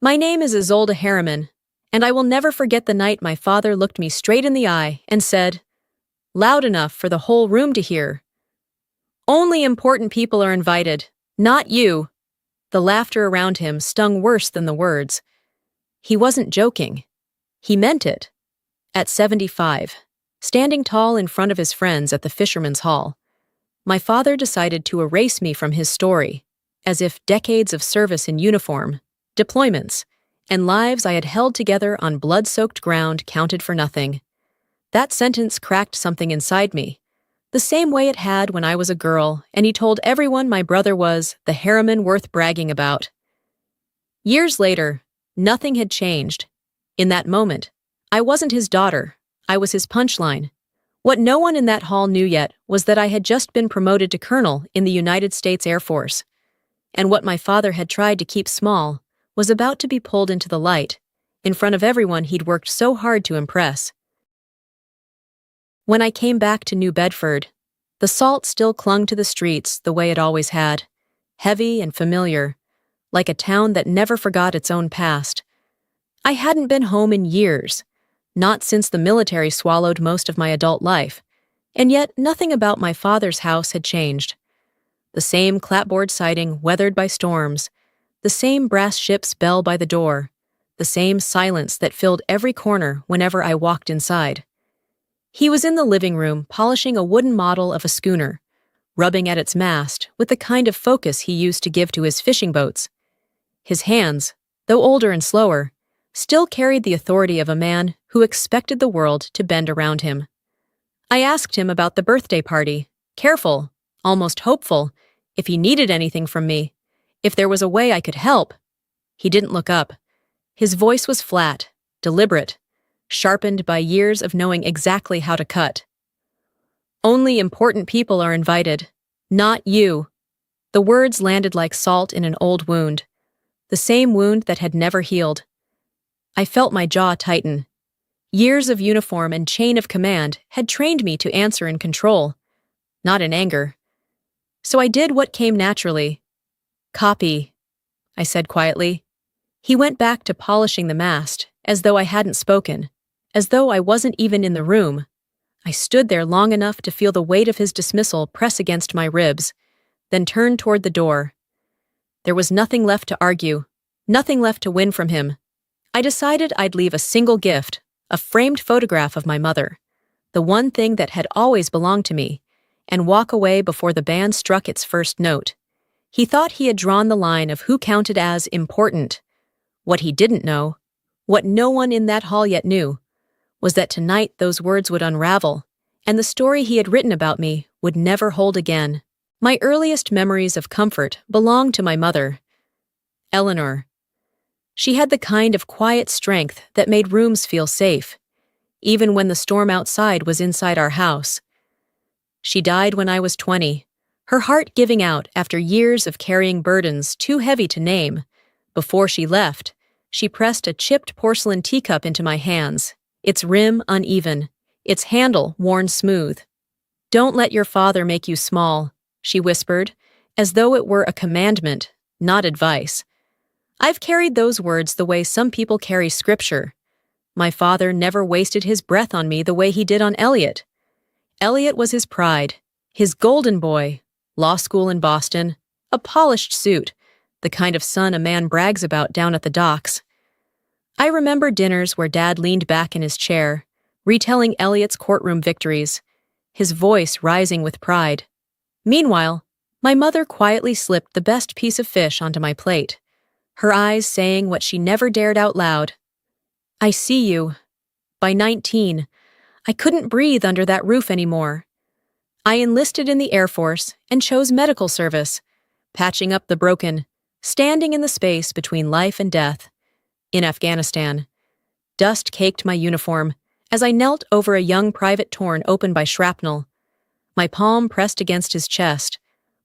My name is Isolde Harriman, and I will never forget the night my father looked me straight in the eye and said, loud enough for the whole room to hear, "Only important people are invited, not you." The laughter around him stung worse than the words. He wasn't joking. He meant it. At 75, standing tall in front of his friends at the Fisherman's Hall, my father decided to erase me from his story, as if decades of service in uniform, deployments, and lives I had held together on blood-soaked ground counted for nothing. That sentence cracked something inside me, the same way it had when I was a girl and he told everyone my brother was the Harriman worth bragging about. Years later, nothing had changed. In that moment, I wasn't his daughter, I was his punchline. What no one in that hall knew yet was that I had just been promoted to colonel in the United States Air Force. And what my father had tried to keep small was about to be pulled into the light, in front of everyone he'd worked so hard to impress. When I came back to New Bedford, the salt still clung to the streets the way it always had, heavy and familiar, like a town that never forgot its own past. I hadn't been home in years, not since the military swallowed most of my adult life, and yet nothing about my father's house had changed. The same clapboard siding weathered by storms, the same brass ship's bell by the door, the same silence that filled every corner whenever I walked inside. He was in the living room polishing a wooden model of a schooner, rubbing at its mast with the kind of focus he used to give to his fishing boats. His hands, though older and slower, still carried the authority of a man who expected the world to bend around him. I asked him about the birthday party, careful, almost hopeful, if he needed anything from me, if there was a way I could help. He didn't look up. His voice was flat, deliberate, sharpened by years of knowing exactly how to cut. "Only important people are invited, not you." The words landed like salt in an old wound, the same wound that had never healed. I felt my jaw tighten. Years of uniform and chain of command had trained me to answer in control, not in anger. So I did what came naturally. "Copy," I said quietly. He went back to polishing the mast, as though I hadn't spoken, as though I wasn't even in the room. I stood there long enough to feel the weight of his dismissal press against my ribs, then turned toward the door. There was nothing left to argue, nothing left to win from him. I decided I'd leave a single gift, a framed photograph of my mother, the one thing that had always belonged to me, and walk away before the band struck its first note. He thought he had drawn the line of who counted as important. What he didn't know, what no one in that hall yet knew, was that tonight those words would unravel, and the story he had written about me would never hold again. My earliest memories of comfort belonged to my mother, Eleanor. She had the kind of quiet strength that made rooms feel safe, even when the storm outside was inside our house. She died when I was 20, her heart giving out after years of carrying burdens too heavy to name. Before she left, she pressed a chipped porcelain teacup into my hands, its rim uneven, its handle worn smooth. "Don't let your father make you small," she whispered, as though it were a commandment, not advice. I've carried those words the way some people carry scripture. My father never wasted his breath on me the way he did on Elliot. Elliot was his pride, his golden boy, law school in Boston, a polished suit, the kind of son a man brags about down at the docks. I remember dinners where Dad leaned back in his chair, retelling Elliot's courtroom victories, his voice rising with pride. Meanwhile, my mother quietly slipped the best piece of fish onto my plate, her eyes saying what she never dared out loud. "I see you." By 19, I couldn't breathe under that roof anymore. I enlisted in the Air Force and chose medical service, patching up the broken, standing in the space between life and death. In Afghanistan, dust caked my uniform as I knelt over a young private torn open by shrapnel, my palm pressed against his chest,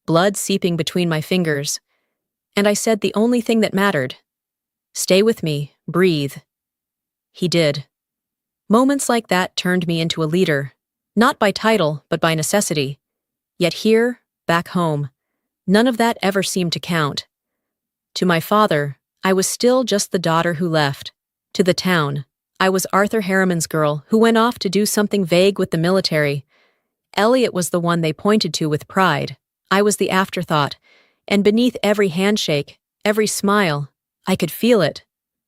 blood seeping between my fingers. And I said the only thing that mattered. "Stay with me, breathe." He did. Moments like that turned me into a leader, not by title, but by necessity. Yet here, back home, none of that ever seemed to count. To my father, I was still just the daughter who left. To the town. I was Arthur Harriman's girl who went off to do something vague with the military. Elliot was the one they pointed to with pride. I was the afterthought. And beneath every handshake, every smile, I could feel it.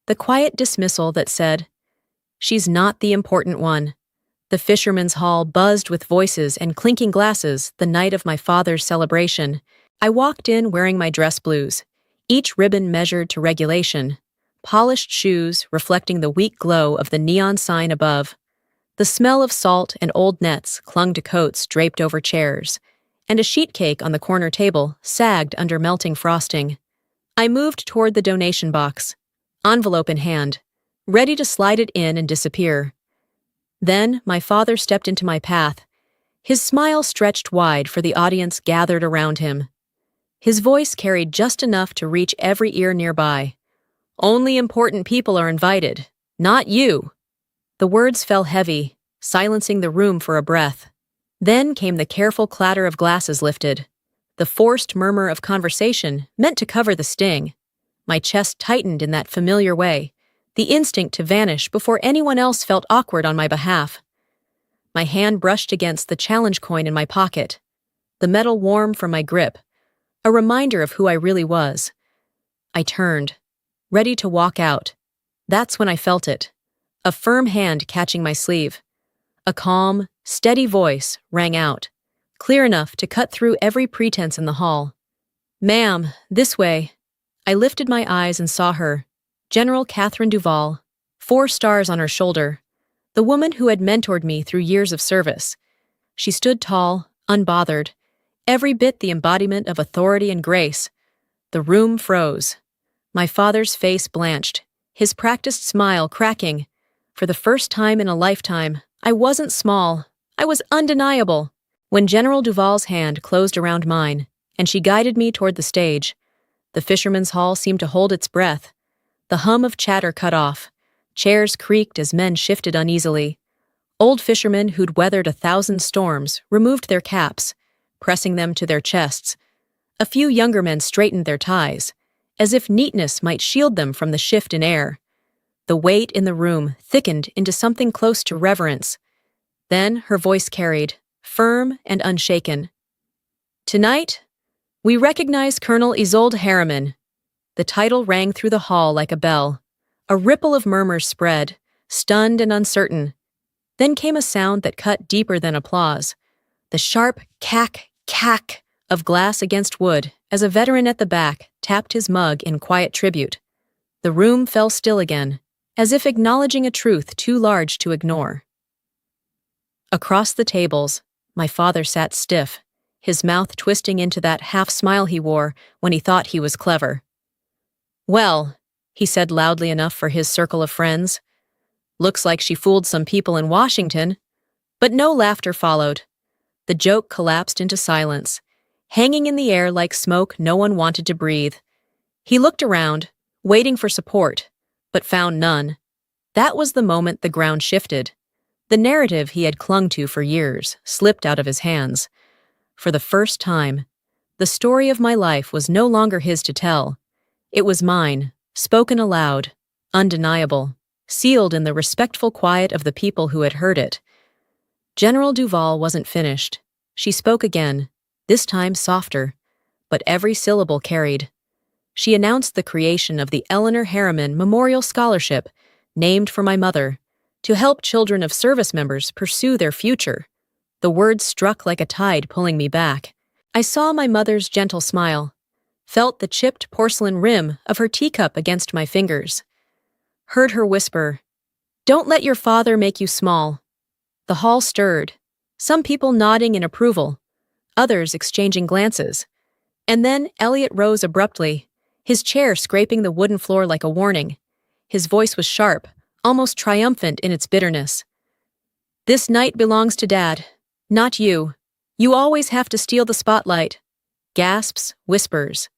The quiet dismissal that said, "She's not the important one." The fisherman's hall buzzed with voices and clinking glasses the night of my father's celebration. I walked in wearing my dress blues, each ribbon measured to regulation, polished shoes reflecting the weak glow of the neon sign above. The smell of salt and old nets clung to coats draped over chairs, and a sheet cake on the corner table sagged under melting frosting. I moved toward the donation box, envelope in hand, ready to slide it in and disappear. Then my father stepped into my path. His smile stretched wide for the audience gathered around him. His voice carried just enough to reach every ear nearby. "Only important people are invited, not you." The words fell heavy, silencing the room for a breath. Then came the careful clatter of glasses lifted, the forced murmur of conversation meant to cover the sting. My chest tightened in that familiar way, the instinct to vanish before anyone else felt awkward on my behalf. My hand brushed against the challenge coin in my pocket, the metal warm from my grip, a reminder of who I really was. I turned, ready to walk out. That's when I felt it, a firm hand catching my sleeve. A calm, steady voice rang out, clear enough to cut through every pretense in the hall. "Ma'am, this way." I lifted my eyes and saw her, General Catherine Duval, 4 stars on her shoulder, the woman who had mentored me through years of service. She stood tall, unbothered, every bit the embodiment of authority and grace. The room froze. My father's face blanched, his practiced smile cracking. For the first time in a lifetime, I wasn't small. I was undeniable. When General Duval's hand closed around mine, and she guided me toward the stage, the fisherman's hall seemed to hold its breath. The hum of chatter cut off. Chairs creaked as men shifted uneasily. Old fishermen who'd weathered 1,000 storms removed their caps, pressing them to their chests. A few younger men straightened their ties, as if neatness might shield them from the shift in air. The weight in the room thickened into something close to reverence. Then her voice carried, firm and unshaken. "Tonight, we recognize Colonel Isolde Harriman." The title rang through the hall like a bell. A ripple of murmurs spread, stunned and uncertain. Then came a sound that cut deeper than applause. The sharp cack, cack of glass against wood as a veteran at the back tapped his mug in quiet tribute. The room fell still again, as if acknowledging a truth too large to ignore. Across the tables, my father sat stiff, his mouth twisting into that half-smile he wore when he thought he was clever. "Well," he said loudly enough for his circle of friends, "looks like she fooled some people in Washington." But no laughter followed. The joke collapsed into silence, hanging in the air like smoke no one wanted to breathe. He looked around, waiting for support, but found none. That was the moment the ground shifted. The narrative he had clung to for years slipped out of his hands. For the first time, the story of my life was no longer his to tell. It was mine, spoken aloud, undeniable, sealed in the respectful quiet of the people who had heard it. General Duval wasn't finished. She spoke again, this time softer, but every syllable carried. She announced the creation of the Eleanor Harriman Memorial Scholarship, named for my mother, to help children of service members pursue their future. The words struck like a tide pulling me back. I saw my mother's gentle smile, felt the chipped porcelain rim of her teacup against my fingers, heard her whisper, "Don't let your father make you small." The hall stirred, some people nodding in approval, others exchanging glances. And then Elliot rose abruptly, his chair scraping the wooden floor like a warning. His voice was sharp, almost triumphant in its bitterness. "This night belongs to Dad, not you. You always have to steal the spotlight." Gasps, whispers.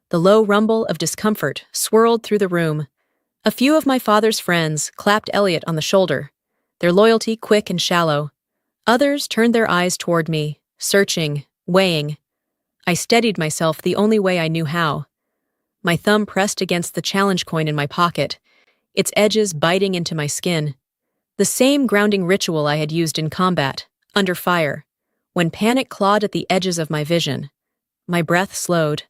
The low rumble of discomfort swirled through the room. A few of my father's friends clapped Elliot on the shoulder, their loyalty quick and shallow. Others turned their eyes toward me, searching, weighing. I steadied myself the only way I knew how. my thumb pressed against the challenge coin in my pocket, its edges biting into my skin. The same grounding ritual I had used in combat, under fire, when panic clawed at the edges of my vision. My breath slowed.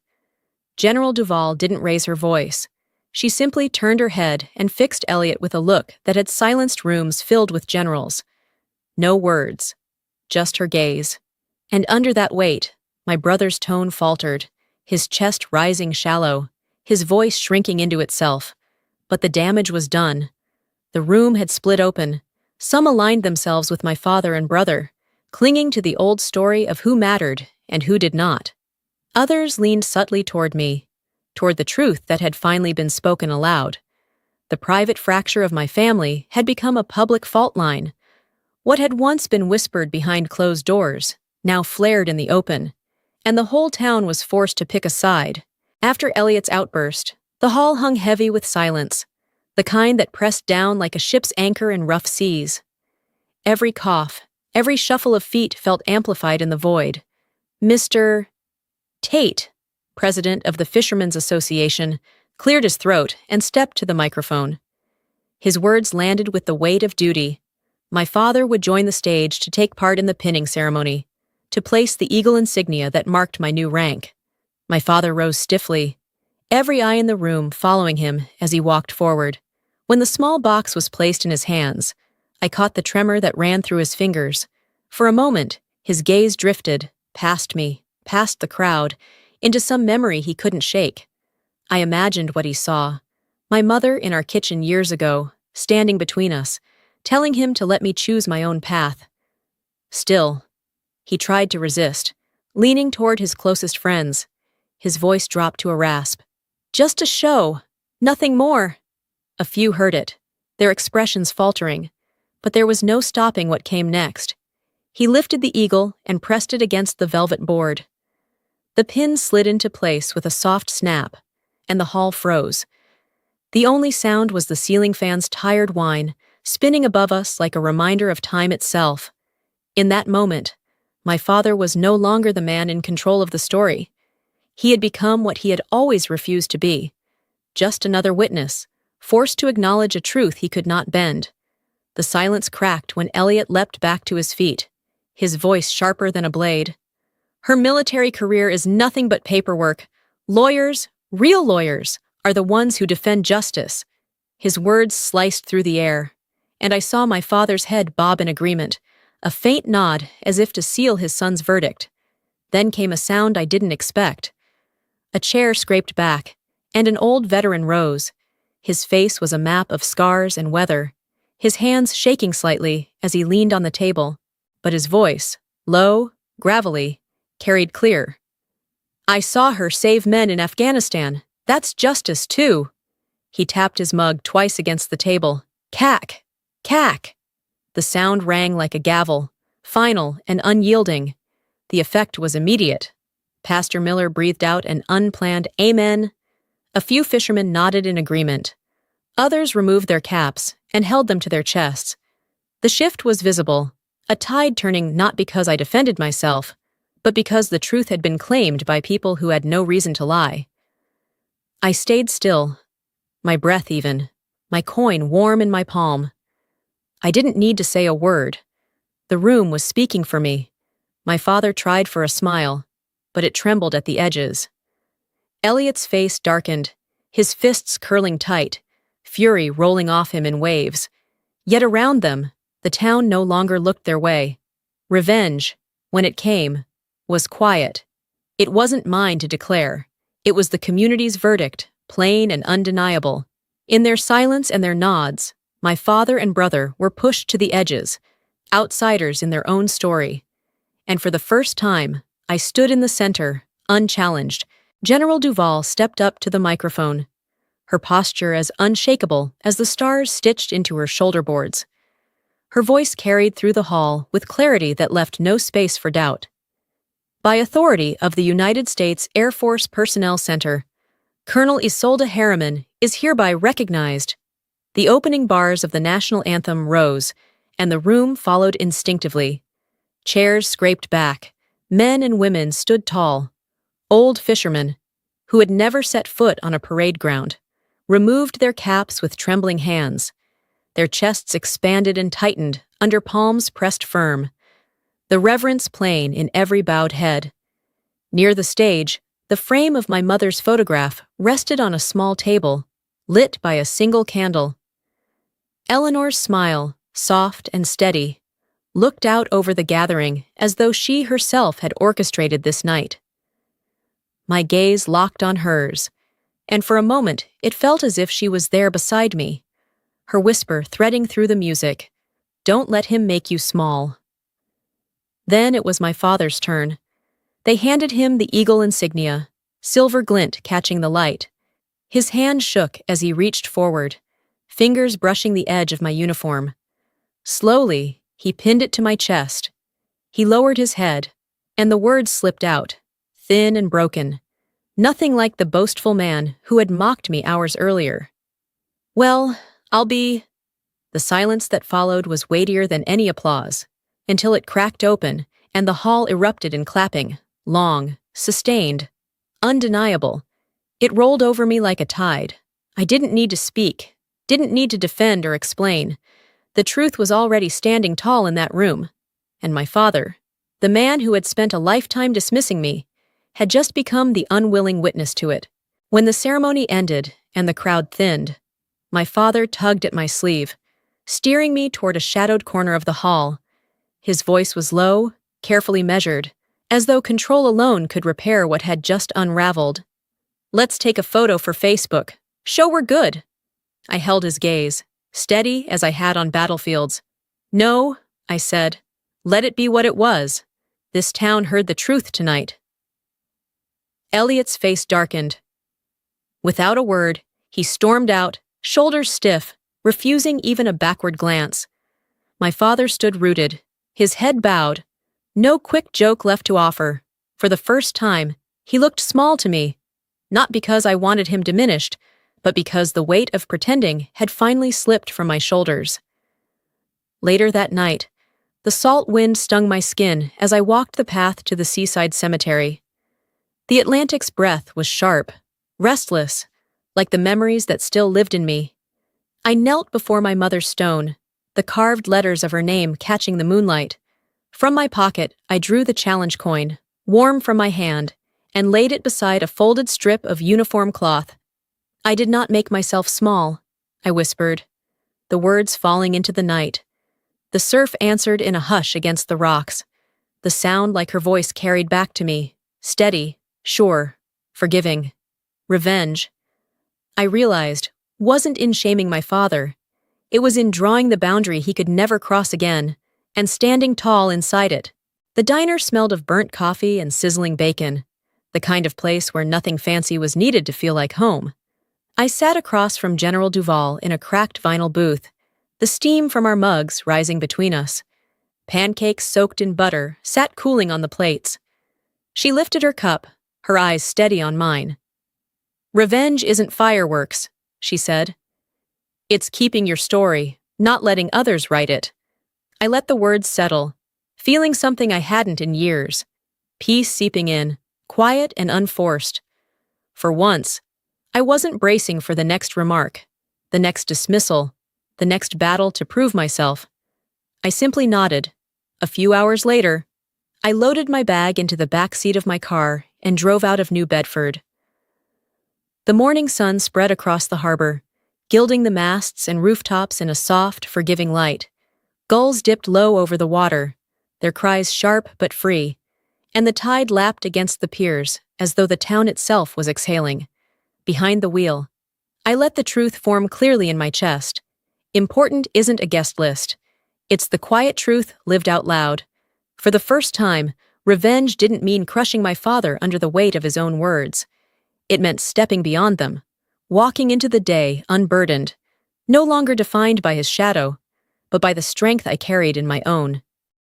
General Duval didn't raise her voice. She simply turned her head and fixed Elliot with a look that had silenced rooms filled with generals. No words, just her gaze. And under that weight, my brother's tone faltered, his chest rising shallow, his voice shrinking into itself. But the damage was done. The room had split open. Some aligned themselves with my father and brother, clinging to the old story of who mattered and who did not. Others leaned subtly toward me, toward the truth that had finally been spoken aloud. The private fracture of my family had become a public fault line. What had once been whispered behind closed doors now flared in the open, and the whole town was forced to pick a side. After Elliot's outburst, the hall hung heavy with silence, the kind that pressed down like a ship's anchor in rough seas. Every cough, every shuffle of feet felt amplified in the void. Mr. Tate, president of the Fishermen's Association, cleared his throat and stepped to the microphone. His words landed with the weight of duty. My father would join the stage to take part in the pinning ceremony, to place the eagle insignia that marked my new rank. My father rose stiffly, every eye in the room following him as he walked forward. When the small box was placed in his hands, I caught the tremor that ran through his fingers. For a moment, his gaze drifted, past me, past the crowd, into some memory he couldn't shake. I imagined what he saw. My mother in our kitchen years ago, standing between us, telling him to let me choose my own path. Still, he tried to resist, leaning toward his closest friends. His voice dropped to a rasp. Just a show, nothing more. A few heard it, their expressions faltering, but there was no stopping what came next. He lifted the eagle and pressed it against the velvet board. The pin slid into place with a soft snap, and the hall froze. The only sound was the ceiling fan's tired whine, spinning above us like a reminder of time itself. In that moment, my father was no longer the man in control of the story. He had become what he had always refused to be, just another witness, forced to acknowledge a truth he could not bend. The silence cracked when Elliot leapt back to his feet, his voice sharper than a blade. Her military career is nothing but paperwork. Lawyers, real lawyers, are the ones who defend justice. His words sliced through the air, and I saw my father's head bob in agreement, a faint nod as if to seal his son's verdict. Then came a sound I didn't expect. A chair scraped back, and an old veteran rose. His face was a map of scars and weather, his hands shaking slightly as he leaned on the table, but his voice, low, gravelly, carried clear. I saw her save men in Afghanistan. That's justice, too. He tapped his mug twice against the table. Cack! Cack! The sound rang like a gavel, final and unyielding. The effect was immediate. Pastor Miller breathed out an unplanned amen. A few fishermen nodded in agreement. Others removed their caps and held them to their chests. The shift was visible, a tide turning not because I defended myself, but because the truth had been claimed by people who had no reason to lie. I stayed still, my breath even, my coin warm in my palm. I didn't need to say a word. The room was speaking for me. My father tried for a smile, but it trembled at the edges. Elliot's face darkened, his fists curling tight, fury rolling off him in waves. Yet around them, the town no longer looked their way. Revenge, when it came, was quiet. It wasn't mine to declare. It was the community's verdict, plain and undeniable. In their silence and their nods, my father and brother were pushed to the edges, outsiders in their own story. And for the first time, I stood in the center, unchallenged. General Duval stepped up to the microphone, her posture as unshakable as the stars stitched into her shoulder boards. Her voice carried through the hall with clarity that left no space for doubt. By authority of the United States Air Force Personnel Center, Colonel Isolde Harriman is hereby recognized. The opening bars of the national anthem rose, and the room followed instinctively. Chairs scraped back. Men and women stood tall. Old fishermen, who had never set foot on a parade ground, removed their caps with trembling hands. Their chests expanded and tightened under palms pressed firm, the reverence plain in every bowed head. Near the stage, the frame of my mother's photograph rested on a small table, lit by a single candle. Eleanor's smile, soft and steady, looked out over the gathering as though she herself had orchestrated this night. My gaze locked on hers, and for a moment it felt as if she was there beside me, her whisper threading through the music, "Don't let him make you small." Then it was my father's turn. They handed him the eagle insignia, silver glint catching the light. His hand shook as he reached forward, fingers brushing the edge of my uniform. Slowly, he pinned it to my chest. He lowered his head, and the words slipped out, thin and broken, nothing like the boastful man who had mocked me hours earlier. "Well, I'll be—" The silence that followed was weightier than any applause, until it cracked open and the hall erupted in clapping, long, sustained, undeniable. It rolled over me like a tide. I didn't need to speak, didn't need to defend or explain. The truth was already standing tall in that room, and my father, the man who had spent a lifetime dismissing me, had just become the unwilling witness to it. When the ceremony ended and the crowd thinned, my father tugged at my sleeve, steering me toward a shadowed corner of the hall. His voice was low, carefully measured, as though control alone could repair what had just unraveled. "Let's take a photo for Facebook. Show we're good." I held his gaze, steady as I had on battlefields. "No," I said. "Let it be what it was. This town heard the truth tonight." Elliot's face darkened. Without a word, he stormed out, shoulders stiff, refusing even a backward glance. My father stood rooted, his head bowed, no quick joke left to offer. For the first time, he looked small to me, not because I wanted him diminished, but because the weight of pretending had finally slipped from my shoulders. Later that night, the salt wind stung my skin as I walked the path to the seaside cemetery. The Atlantic's breath was sharp, restless, like the memories that still lived in me. I knelt before my mother's stone, the carved letters of her name catching the moonlight. From my pocket, I drew the challenge coin, warm from my hand, and laid it beside a folded strip of uniform cloth. "I did not make myself small," I whispered, the words falling into the night. The surf answered in a hush against the rocks, the sound like her voice carried back to me, steady, sure, forgiving. Revenge, I realized, wasn't in shaming my father. It was in drawing the boundary he could never cross again, and standing tall inside it. The diner smelled of burnt coffee and sizzling bacon, the kind of place where nothing fancy was needed to feel like home. I sat across from General Duval in a cracked vinyl booth, the steam from our mugs rising between us. Pancakes soaked in butter sat cooling on the plates. She lifted her cup, her eyes steady on mine. "Revenge isn't fireworks," she said. "It's keeping your story, not letting others write it." I let the words settle, feeling something I hadn't in years. Peace seeping in, quiet and unforced. For once, I wasn't bracing for the next remark, the next dismissal, the next battle to prove myself. I simply nodded. A few hours later, I loaded my bag into the back seat of my car and drove out of New Bedford. The morning sun spread across the harbor, gilding the masts and rooftops in a soft, forgiving light. Gulls dipped low over the water, their cries sharp but free, and the tide lapped against the piers as though the town itself was exhaling. Behind the wheel, I let the truth form clearly in my chest. Important isn't a guest list. It's the quiet truth lived out loud. For the first time, revenge didn't mean crushing my father under the weight of his own words. It meant stepping beyond them, walking into the day unburdened, no longer defined by his shadow, but by the strength I carried in my own.